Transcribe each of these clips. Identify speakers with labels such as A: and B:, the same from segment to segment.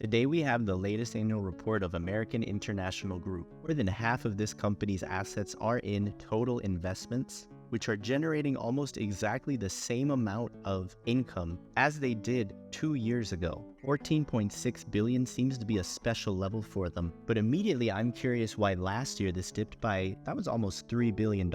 A: Today we have the latest annual report of American International Group. More than half of this company's assets are in total investments, which are generating almost exactly the same amount of income as they did 2 years ago. 14.6 billion seems to be a special level for them, but immediately I'm curious why last year this dipped by, that was almost $3 billion.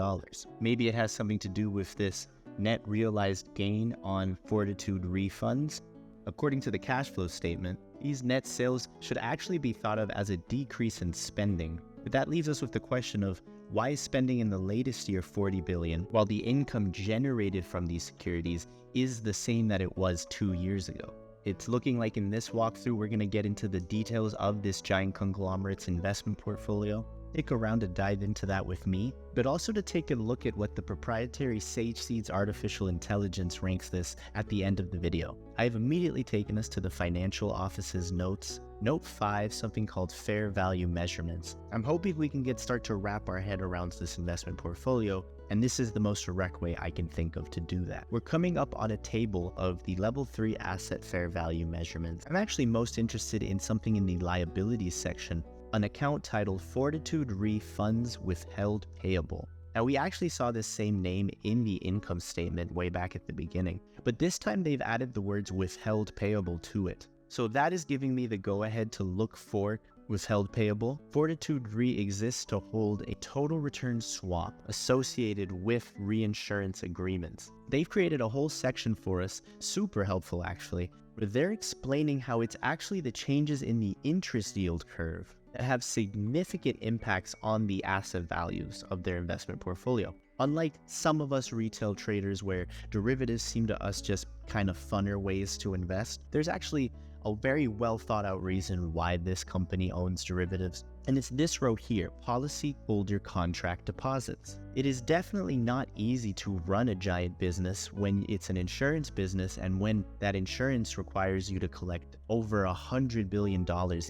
A: Maybe it has something to do with this net realized gain on Fortitude refunds. According to the cash flow statement, these net sales should actually be thought of as a decrease in spending. But that leaves us with the question of why is spending in the latest year $40 billion, while the income generated from these securities is the same that it was 2 years ago? It's looking like in this walkthrough, we're going to get into the details of this giant conglomerate's investment portfolio. Stick around to dive into that with me, but also to take a look at what the proprietary Sage Seeds artificial intelligence ranks this at the end of the video. I have immediately taken us to the financial office's notes. Note 5, something called fair value measurements. I'm hoping we can start to wrap our head around this investment portfolio, and this is the most direct way I can think of to do that. We're coming up on a table of the level 3 asset fair value measurements. I'm actually most interested in something in the liabilities section, an account titled Fortitude Re Funds Withheld Payable. Now, we actually saw this same name in the income statement way back at the beginning, but this time they've added the words withheld payable to it. So that is giving me the go-ahead to look for withheld payable. Fortitude Re exists to hold a total return swap associated with reinsurance agreements. They've created a whole section for us, super helpful actually, where they're explaining how it's actually the changes in the interest yield curve that have significant impacts on the asset values of their investment portfolio. Unlike some of us retail traders where derivatives seem to us just kind of funner ways to invest, there's actually a very well thought out reason why this company owns derivatives. And it's this row here, policyholder contract deposits. It is definitely not easy to run a giant business when it's an insurance business and when that insurance requires you to collect over $100 billion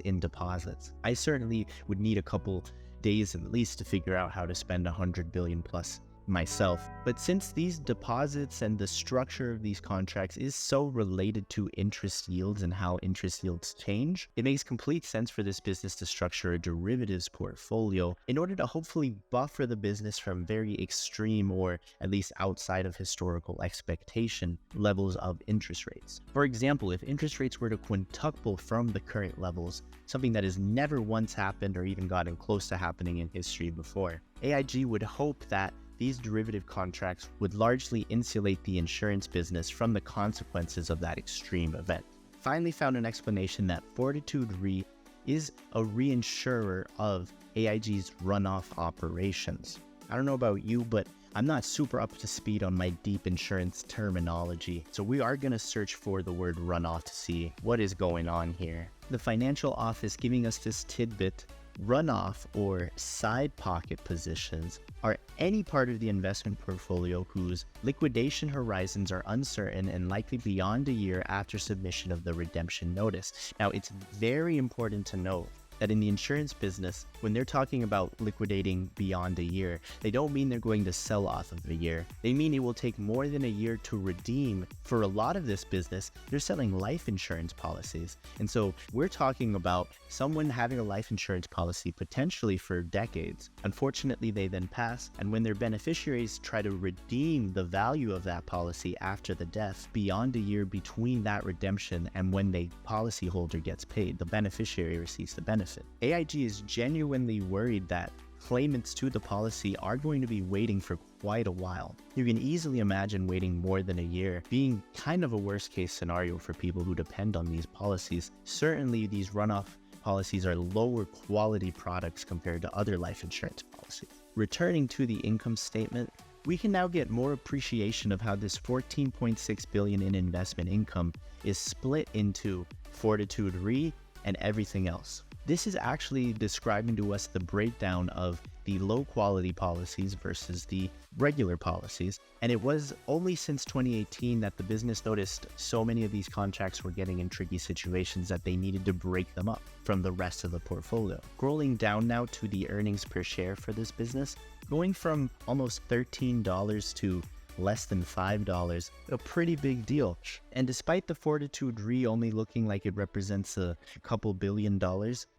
A: in deposits. I certainly would need a couple days at least to figure out how to spend $100 billion plus myself. But since these deposits and the structure of these contracts is so related to interest yields and how interest yields change, it makes complete sense for this business to structure a derivatives portfolio in order to hopefully buffer the business from very extreme or at least outside of historical expectation levels of interest rates. For example, if interest rates were to quintuple from the current levels, something that has never once happened or even gotten close to happening in history before, AIG would hope that these derivative contracts would largely insulate the insurance business from the consequences of that extreme event. Finally found an explanation that Fortitude Re is a reinsurer of AIG's runoff operations. I don't know about you, but I'm not super up to speed on my deep insurance terminology, so we are going to search for the word runoff to see what is going on here. The financial office giving us this tidbit: runoff or side pocket positions are any part of the investment portfolio whose liquidation horizons are uncertain and likely beyond a year after submission of the redemption notice. Now, it's very important to note that in the insurance business, when they're talking about liquidating beyond a year, they don't mean they're going to sell off of a year. They mean it will take more than a year to redeem. For a lot of this business, they're selling life insurance policies. And so we're talking about someone having a life insurance policy potentially for decades. Unfortunately, they then pass, and when their beneficiaries try to redeem the value of that policy after the death, beyond a year between that redemption and when the policyholder gets paid, the beneficiary receives the benefit. AIG is genuinely worried that claimants to the policy are going to be waiting for quite a while. You can easily imagine waiting more than a year being kind of a worst case scenario for people who depend on these policies. Certainly, these runoff policies are lower quality products compared to other life insurance policies. Returning to the income statement, we can now get more appreciation of how this $14.6 billion in investment income is split into Fortitude Re and everything else. This is actually describing to us the breakdown of the low quality policies versus the regular policies. And it was only since 2018 that the business noticed so many of these contracts were getting in tricky situations that they needed to break them up from the rest of the portfolio. Scrolling down now to the earnings per share for this business, going from almost $13 to less than $5, a pretty big deal. And despite the Fortitude Re only looking like it represents a couple $1 billion,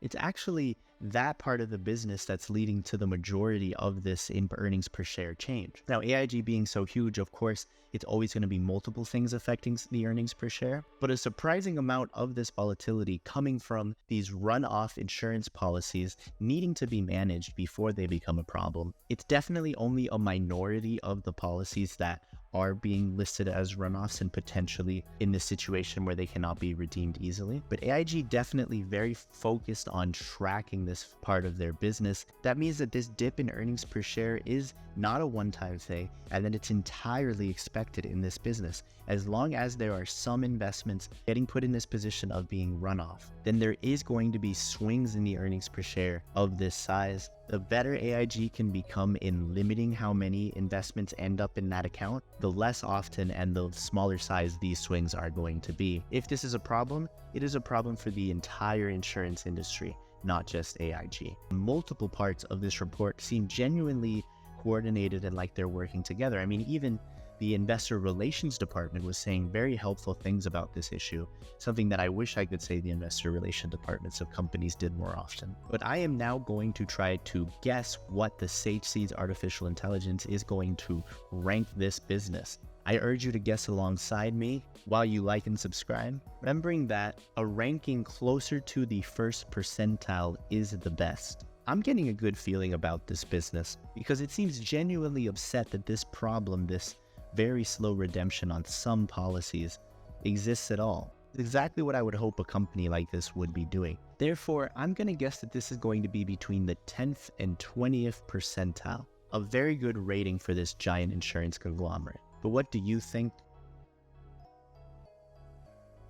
A: it's actually that part of the business that's leading to the majority of this in earnings per share change. Now, AIG being so huge, of course, it's always going to be multiple things affecting the earnings per share, but a surprising amount of this volatility coming from these runoff insurance policies needing to be managed before they become a problem. It's definitely only a minority of the policies that are being listed as runoffs and potentially in this situation where they cannot be redeemed easily. But AIG definitely very focused on tracking this part of their business. That means that this dip in earnings per share is not a one-time thing, and that it's entirely expected in this business. As long as there are some investments getting put in this position of being runoff, then there is going to be swings in the earnings per share of this size. The better AIG can become in limiting how many investments end up in that account, the less often and the smaller size these swings are going to be. If this is a problem, it is a problem for the entire insurance industry, not just AIG. Multiple parts of this report seem genuinely coordinated and like they're working together. I mean, even the investor relations department was saying very helpful things about this issue, something that I wish I could say the investor relations departments of companies did more often. But I am now going to try to guess what the Sage Seeds artificial intelligence is going to rank this business. I urge you to guess alongside me while you like and subscribe, remembering that a ranking closer to the first percentile is the best. I'm getting a good feeling about this business because it seems genuinely upset that this problem, this very slow redemption on some policies, exists at all. It's exactly what I would hope a company like this would be doing. Therefore, I'm going to guess that this is going to be between the 10th and 20th percentile. A very good rating for this giant insurance conglomerate. But what do you think?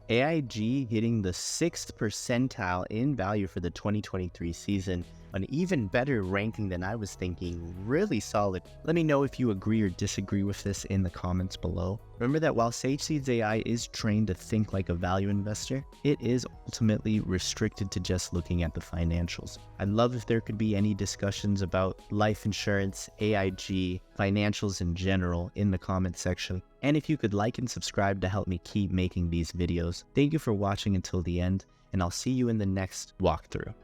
A: AIG hitting the 6th percentile in value for the 2023 season, an even better ranking than I was thinking. Really solid. Let me know if you agree or disagree with this in the comments below. Remember that while Sage Seeds AI is trained to think like a value investor, it is ultimately restricted to just looking at the financials. I'd love if there could be any discussions about life insurance, AIG, financials in general in the comments section. And if you could like and subscribe to help me keep making these videos. Thank you for watching until the end, and I'll see you in the next walkthrough.